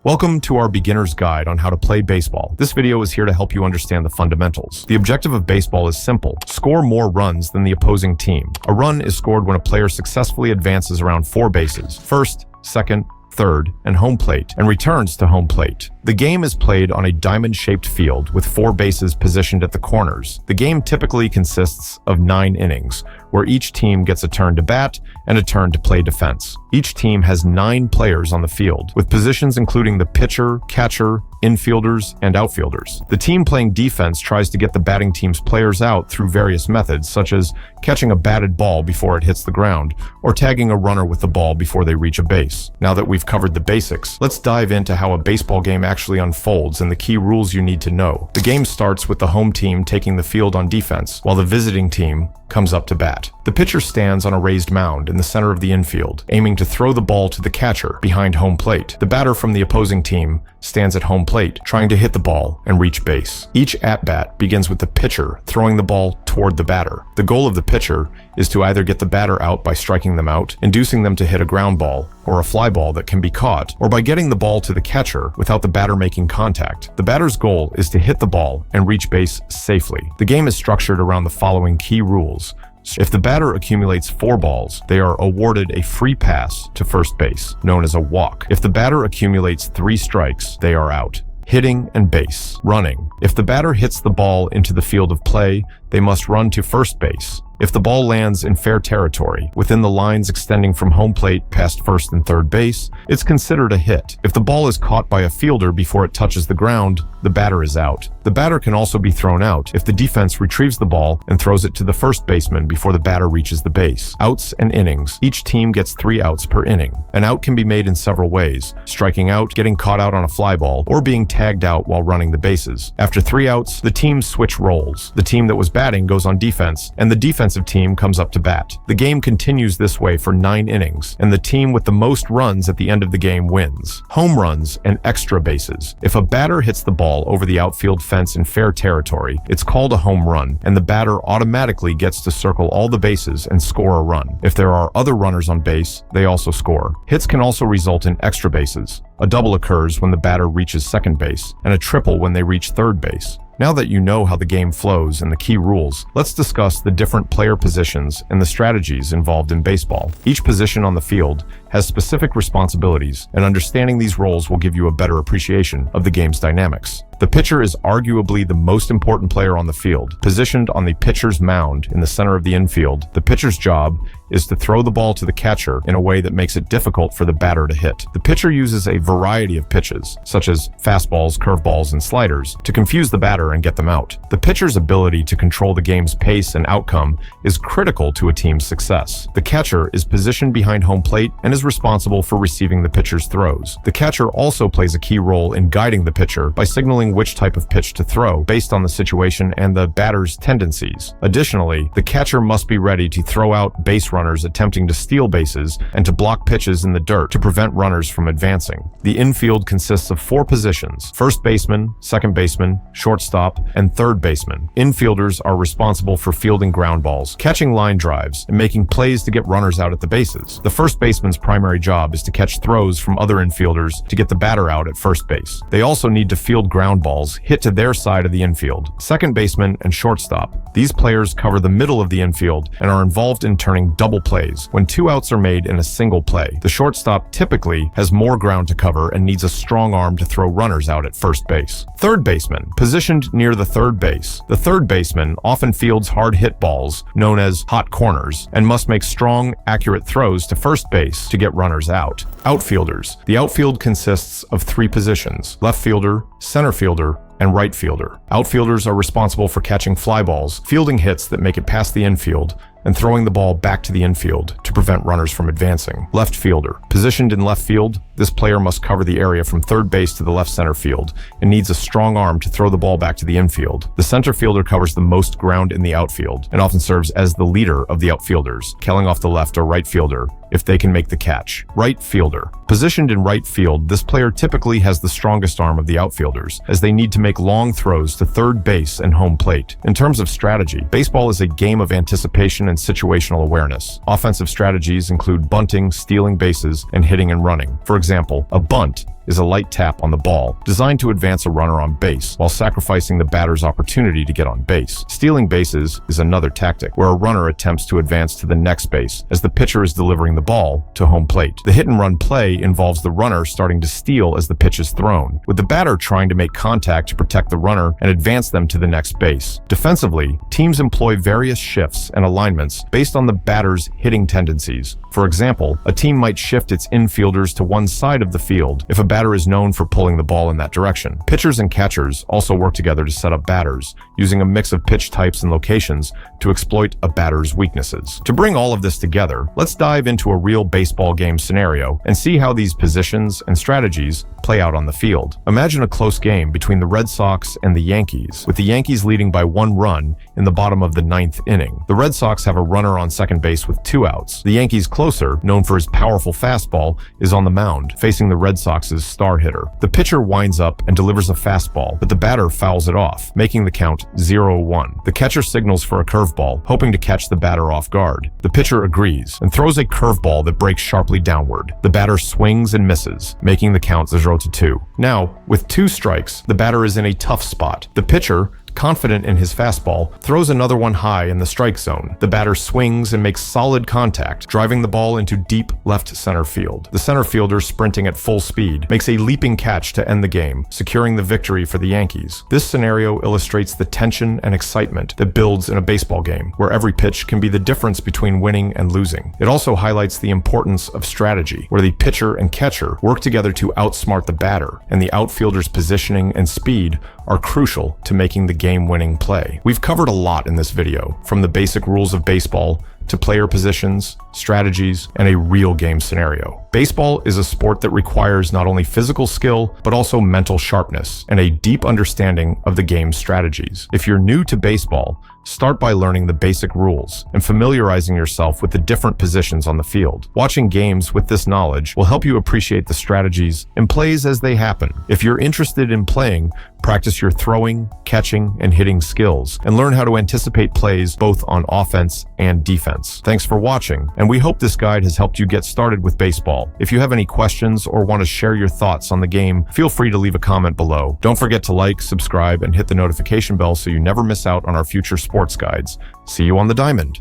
Welcome to our beginner's guide on how to play baseball. This video is here to help you understand the fundamentals. The objective of baseball is simple: score more runs than the opposing team. A run is scored when a player successfully advances around 4 bases, first, second, third, and home plate, and returns to home plate. The game is played on a diamond-shaped field with 4 bases positioned at the corners. The game typically consists of 9 innings, where each team gets a turn to bat and a turn to play defense. Each team has 9 players on the field, with positions including the pitcher, catcher, infielders, and outfielders. The team playing defense tries to get the batting team's players out through various methods, such as catching a batted ball before it hits the ground, or tagging a runner with the ball before they reach a base. Now that we've covered the basics, let's dive into how a baseball game actually unfolds and the key rules you need to know. The game starts with the home team taking the field on defense, while the visiting team comes up to bat. The pitcher stands on a raised mound in the center of the infield, aiming to throw the ball to the catcher behind home plate. The batter from the opposing team stands at home plate, trying to hit the ball and reach base. Each at-bat begins with the pitcher throwing the ball toward the batter. The goal of the pitcher is to either get the batter out by striking them out, inducing them to hit a ground ball or a fly ball that can be caught, or by getting the ball to the catcher without the batter making contact. The batter's goal is to hit the ball and reach base safely. The game is structured around the following key rules. If the batter accumulates 4 balls, they are awarded a free pass to first base, known as a walk. If the batter accumulates 3 strikes, they are out. Hitting and base. Running. If the batter hits the ball into the field of play, they must run to first base. If the ball lands in fair territory, within the lines extending from home plate past first and third base, it's considered a hit. If the ball is caught by a fielder before it touches the ground, the batter is out. The batter can also be thrown out if the defense retrieves the ball and throws it to the first baseman before the batter reaches the base. Outs and innings. Each team gets 3 outs per inning. An out can be made in several ways: striking out, getting caught out on a fly ball, or being tagged out while running the bases. After 3 outs, the teams switch roles. The team that was batting goes on defense, and the defensive team comes up to bat. The game continues this way for 9 innings, and the team with the most runs at the end of the game wins. Home runs and extra bases. If a batter hits the ball over the outfield fence in fair territory, it's called a home run, and the batter automatically gets to circle all the bases and score a run. If there are other runners on base, they also score. Hits can also result in extra bases. A double occurs when the batter reaches second base, and a triple when they reach third base. Now that you know how the game flows and the key rules, let's discuss the different player positions and the strategies involved in baseball. Each position on the field has specific responsibilities, and understanding these roles will give you a better appreciation of the game's dynamics. The pitcher is arguably the most important player on the field. Positioned on the pitcher's mound in the center of the infield, the pitcher's job is to throw the ball to the catcher in a way that makes it difficult for the batter to hit. The pitcher uses a variety of pitches, such as fastballs, curveballs, and sliders, to confuse the batter and get them out. The pitcher's ability to control the game's pace and outcome is critical to a team's success. The catcher is positioned behind home plate and is responsible for receiving the pitcher's throws. The catcher also plays a key role in guiding the pitcher by signaling which type of pitch to throw based on the situation and the batter's tendencies. Additionally, the catcher must be ready to throw out base runners attempting to steal bases and to block pitches in the dirt to prevent runners from advancing. The infield consists of 4 positions: first baseman, second baseman, shortstop, and third baseman. Infielders are responsible for fielding ground balls, catching line drives, and making plays to get runners out at the bases. The first baseman's primary job is to catch throws from other infielders to get the batter out at first base. They also need to field ground balls hit to their side of the infield. Second baseman and shortstop. These players cover the middle of the infield and are involved in turning double plays when 2 outs are made in a single play. The shortstop typically has more ground to cover and needs a strong arm to throw runners out at first base. Third baseman. Positioned near the third base. The third baseman often fields hard hit balls, known as hot corners, and must make strong, accurate throws to first base to get runners out. Outfielders. The outfield consists of 3 positions: left fielder, center fielder, and right fielder. Outfielders are responsible for catching fly balls, fielding hits that make it past the infield, and throwing the ball back to the infield to prevent runners from advancing. Left fielder. Positioned in left field, this player must cover the area from third base to the left center field and needs a strong arm to throw the ball back to the infield. The center fielder covers the most ground in the outfield and often serves as the leader of the outfielders, killing off the left or right fielder if they can make the catch. Right fielder. Positioned in right field, this player typically has the strongest arm of the outfielders, as they need to make long throws to third base and home plate. In terms of strategy, baseball is a game of anticipation and situational awareness. Offensive strategies include bunting, stealing bases, and hitting and running. For example, a bunt is a light tap on the ball, designed to advance a runner on base while sacrificing the batter's opportunity to get on base. Stealing bases is another tactic, where a runner attempts to advance to the next base as the pitcher is delivering the ball to home plate. The hit-and-run play involves the runner starting to steal as the pitch is thrown, with the batter trying to make contact to protect the runner and advance them to the next base. Defensively, teams employ various shifts and alignments based on the batter's hitting tendencies. For example, a team might shift its infielders to one side of the field if a batter is known for pulling the ball in that direction. Pitchers and catchers also work together to set up batters, using a mix of pitch types and locations to exploit a batter's weaknesses. To bring all of this together, let's dive into a real baseball game scenario and see how these positions and strategies play out on the field. Imagine a close game between the Red Sox and the Yankees, with the Yankees leading by 1 run in the bottom of the 9th inning. The Red Sox have a runner on second base with 2 outs. The Yankees closer, known for his powerful fastball, is on the mound, facing the Red Sox's star hitter. The pitcher winds up and delivers a fastball, but the batter fouls it off, making the count 0-1. The catcher signals for a curveball, hoping to catch the batter off guard. The pitcher agrees and throws a curveball that breaks sharply downward. The batter swings and misses, making the count 0-2. Now, with 2 strikes, the batter is in a tough spot. The pitcher, confident in his fastball, throws another one high in the strike zone. The batter swings and makes solid contact, driving the ball into deep left center field. The center fielder, sprinting at full speed, makes a leaping catch to end the game, securing the victory for the Yankees. This scenario illustrates the tension and excitement that builds in a baseball game, where every pitch can be the difference between winning and losing. It also highlights the importance of strategy, where the pitcher and catcher work together to outsmart the batter, and the outfielder's positioning and speed are crucial to making the game-winning play. We've covered a lot in this video, from the basic rules of baseball to player positions, strategies, and a real game scenario. Baseball is a sport that requires not only physical skill, but also mental sharpness and a deep understanding of the game's strategies. If you're new to baseball, start by learning the basic rules and familiarizing yourself with the different positions on the field. Watching games with this knowledge will help you appreciate the strategies and plays as they happen. If you're interested in playing, practice your throwing, catching, and hitting skills, and learn how to anticipate plays both on offense and defense. Thanks for watching, and we hope this guide has helped you get started with baseball. If you have any questions or want to share your thoughts on the game, feel free to leave a comment below. Don't forget to like, subscribe, and hit the notification bell so you never miss out on our future sports guides. See you on the diamond.